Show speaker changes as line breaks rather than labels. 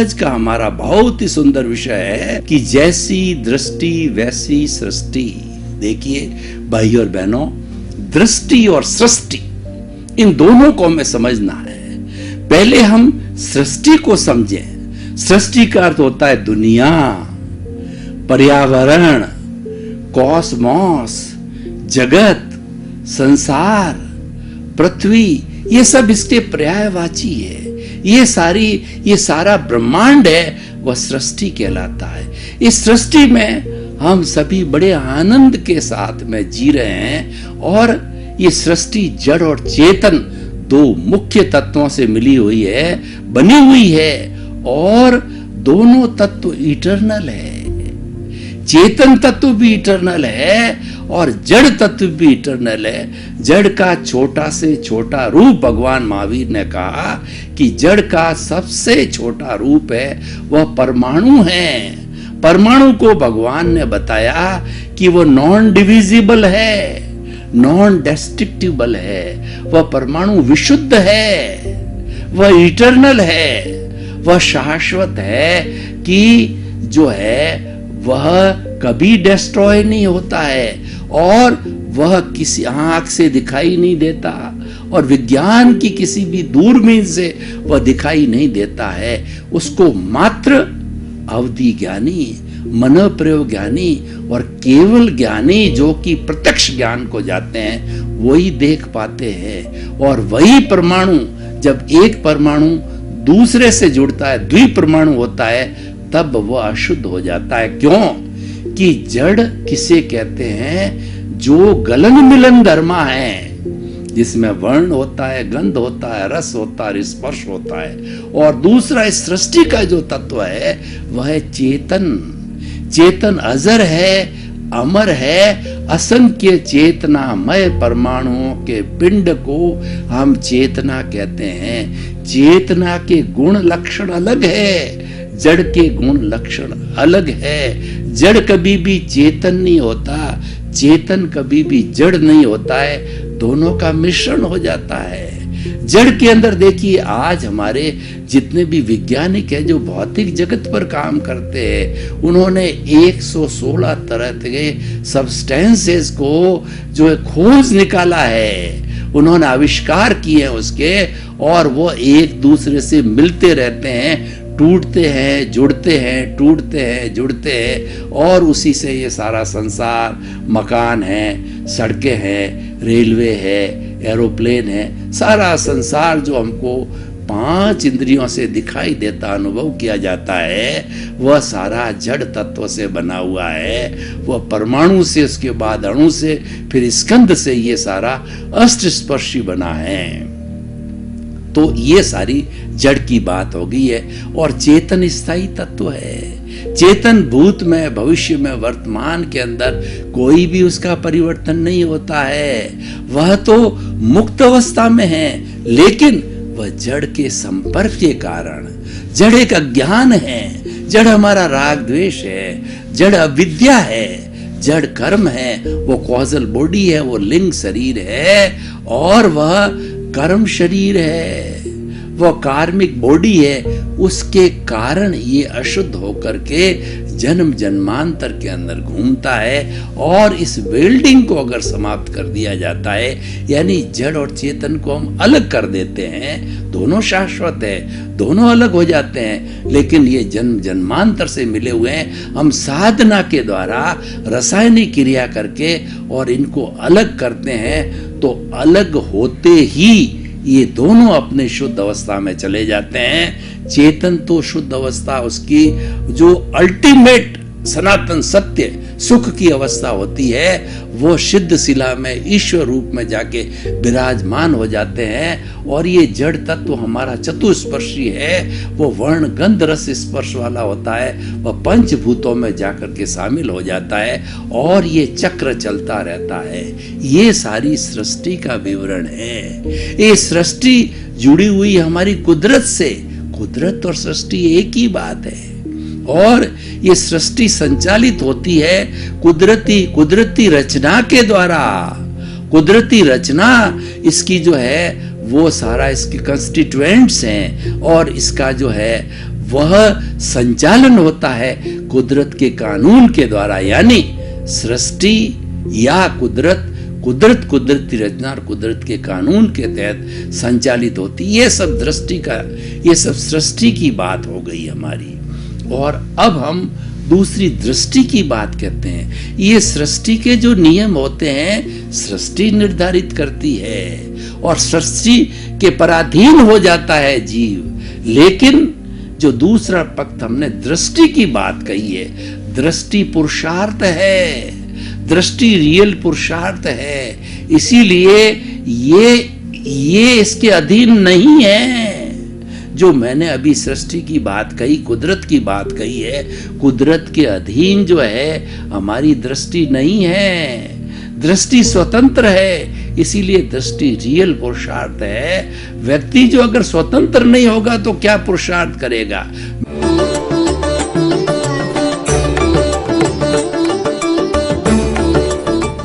आज का हमारा बहुत ही सुंदर विषय है कि जैसी दृष्टि वैसी सृष्टि। देखिए भाई और बहनों, दृष्टि और सृष्टि इन दोनों को हमें समझना है। पहले हम सृष्टि को समझें। सृष्टि का अर्थ होता है दुनिया, पर्यावरण, कॉस्मोस, जगत, संसार, पृथ्वी, ये सब इसके पर्यायवाची है। ये सारा ब्रह्मांड है, वह सृष्टि कहलाता है। इस सृष्टि में हम सभी बड़े आनंद के साथ में जी रहे हैं और ये सृष्टि जड़ और चेतन दो मुख्य तत्वों से मिली हुई है, बनी हुई है और दोनों तत्व इटर्नल है। चेतन तत्व भी इटर्नल है और जड़ तत्व भी इटर्नल है। जड़ का छोटा से छोटा रूप, भगवान महावीर ने कहा कि जड़ का सबसे छोटा रूप है वह परमाणु है। परमाणु को भगवान ने बताया कि वह नॉन डिविजिबल है, नॉन डिस्ट्रक्टिबल है। वह परमाणु विशुद्ध है, वह इटर्नल है, वह शाश्वत है कि जो है वह कभी डिस्ट्रॉय नहीं होता है और वह किसी आंख से दिखाई नहीं देता और विज्ञान की किसी भी दूरबीन से वह दिखाई नहीं देता है। उसको मात्र अवधि ज्ञानी, मन प्रयोग ज्ञानी और केवल ज्ञानी जो कि प्रत्यक्ष ज्ञान को जाते हैं वही देख पाते हैं। और वही परमाणु, जब एक परमाणु दूसरे से जुड़ता है, द्विपरमाणु होता है, तब वह अशुद्ध हो जाता है। क्यों? कि जड़ किसे कहते हैं? जो गलन मिलन धर्मा है, जिसमें वर्ण होता है, गंध होता है, रस होता है, स्पर्श होता है। और दूसरा इस सृष्टि का जो तत्व है वह है चेतन। चेतन अजर है, अमर है। असंख्य चेतनामय परमाणुओं के पिंड को हम चेतना कहते हैं। चेतना के गुण लक्षण अलग है, जड़ के गुण लक्षण अलग है। जड़ कभी भी चेतन नहीं होता, चेतन कभी भी जड़ नहीं होता है, दोनों का मिश्रण हो जाता है। जड़ के अंदर देखिए, आज हमारे जितने भी वैज्ञानिक हैं जो भौतिक जगत पर काम करते हैं, उन्होंने 116 तरह के सब्सटेंसेस को जो है खोज निकाला है, उन्होंने आविष्कार किए हैं उसके, और वो एक दूसरे से मिलते रहते हैं, टूटते हैं, जुड़ते हैं, टूटते हैं, जुड़ते हैं, और उसी से ये सारा संसार, मकान है, सड़कें हैं, रेलवे है, एरोप्लेन है, सारा संसार जो हमको 5 इंद्रियों से दिखाई देता, अनुभव किया जाता है, वह सारा जड़ तत्व से बना हुआ है। वह परमाणु से, उसके बाद अणु से, फिर स्कंद से ये सारा अष्टस्पर्शी बना है। तो ये सारी जड़ की बात हो गई है। और चेतन स्थायी तत्व है। चेतन भूत में, भविष्य में, वर्तमान के अंदर कोई भी उसका परिवर्तन नहीं होता है। वह तो मुक्त अवस्था में है, लेकिन वह जड़ के संपर्क के कारण, जड़ एक अज्ञान है, जड़ हमारा राग द्वेष है, जड़ अविद्या है, जड़ कर्म है, वो कॉजल बॉडी है, वो लिंग शरीर है और वह कर्म शरीर है, वह कार्मिक बॉडी है। उसके कारण ये अशुद्ध होकर के जन्म जन्मांतर के अंदर घूमता है। और इस वेल्डिंग को अगर समाप्त कर दिया जाता है, यानी जड़ और चेतन को हम अलग कर देते हैं, दोनों शाश्वत है, दोनों अलग हो जाते हैं, लेकिन ये जन्म जन्मांतर से मिले हुए हैं। हम साधना के द्वारा रासायनिक क्रिया करके और इनको अलग करते हैं, तो अलग होते ही ये दोनों अपने शुद्ध अवस्था में चले जाते हैं। चेतन तो शुद्ध अवस्था, उसकी जो अल्टीमेट सनातन सत्य सुख की अवस्था होती है, वो सिद्ध शिला में ईश्वर रूप में जाके विराजमान हो जाते हैं। और ये जड़ तत्व हमारा चतुस्पर्शी है, वो वर्ण गंध रस स्पर्श वाला होता है, वह पंचभूतों में जाकर के शामिल हो जाता है और ये चक्र चलता रहता है। ये सारी सृष्टि का विवरण है। ये सृष्टि जुड़ी हुई हमारी कुदरत से। कुदरत और सृष्टि एक ही बात है। और ये सृष्टि संचालित होती है कुदरती रचना के द्वारा। कुदरती रचना इसकी जो है वो सारा इसके कंस्टिट्यूएंट्स हैं और इसका जो है वह संचालन होता है कुदरत के कानून के द्वारा, यानी सृष्टि या कुदरत, कुदरती रचना और कुदरत के कानून के तहत संचालित होती। ये सब सृष्टि की बात हो गई हमारी। और अब हम दूसरी दृष्टि की बात करते हैं। ये सृष्टि के जो नियम होते हैं सृष्टि निर्धारित करती है और सृष्टि के पराधीन हो जाता है जीव। लेकिन जो दूसरा पक्ष हमने दृष्टि की बात कही है, दृष्टि पुरुषार्थ है, दृष्टि रियल पुरुषार्थ है, इसीलिए ये इसके अधीन नहीं है। जो मैंने अभी सृष्टि की बात कही, कुदरत की बात कही है, कुदरत के अधीन जो है हमारी दृष्टि नहीं है। दृष्टि स्वतंत्र है, इसीलिए दृष्टि रियल पुरुषार्थ है। व्यक्ति जो अगर स्वतंत्र नहीं होगा तो क्या पुरुषार्थ करेगा।